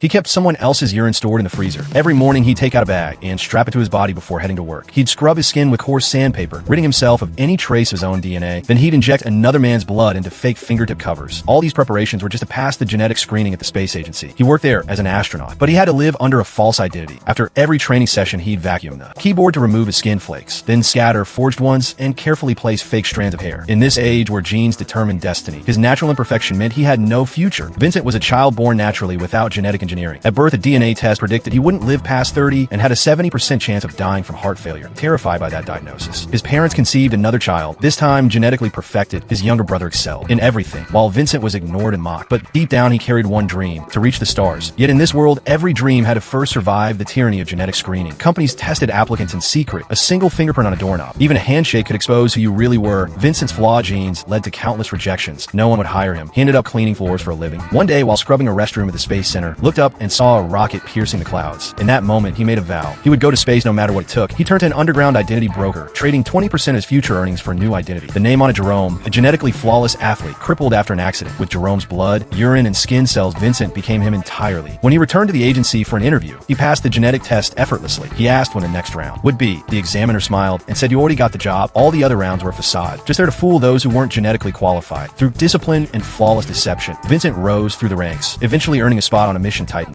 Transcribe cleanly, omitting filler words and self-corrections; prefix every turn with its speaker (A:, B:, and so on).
A: He kept someone else's urine stored in the freezer. Every morning he'd take out a bag and strap it to his body before heading to work. He'd scrub his skin with coarse sandpaper, ridding himself of any trace of his own DNA. Then he'd inject another man's blood into fake fingertip covers. All these preparations were just to pass the genetic screening at the space agency. He worked there as an astronaut, but he had to live under a false identity. After every training session, he'd vacuum the keyboard to remove his skin flakes, then scatter forged ones and carefully place fake strands of hair. In this age where genes determine destiny, his natural imperfection meant he had no future. Vincent was a child born naturally without genetic engineering. At birth, a DNA test predicted he wouldn't live past 30 and had a 70% chance of dying from heart failure. Terrified by that diagnosis, his parents conceived another child, this time genetically perfected. His younger brother excelled in everything, while Vincent was ignored and mocked. But deep down, he carried one dream: to reach the stars. Yet in this world, every dream had to first survive the tyranny of genetic screening. Companies tested applicants in secret. A single fingerprint on a doorknob, even a handshake, could expose who you really were. Vincent's flawed genes led to countless rejections. No one would hire him. He ended up cleaning floors for a living. One day, while scrubbing a restroom at the Space Center, looked up and saw a rocket piercing the clouds. In that moment, he made a vow. He would go to space no matter what it took. He turned to an underground identity broker, trading 20% of his future earnings for a new identity. The name on it: Jerome, a genetically flawless athlete, crippled after an accident. With Jerome's blood, urine, and skin cells, Vincent became him entirely. When he returned to the agency for an interview, he passed the genetic test effortlessly. He asked when the next round would be. The examiner smiled and said, "You already got the job. All the other rounds were a facade, just there to fool those who weren't genetically qualified." Through discipline and flawless deception, Vincent rose through the ranks, eventually earning a spot on a mission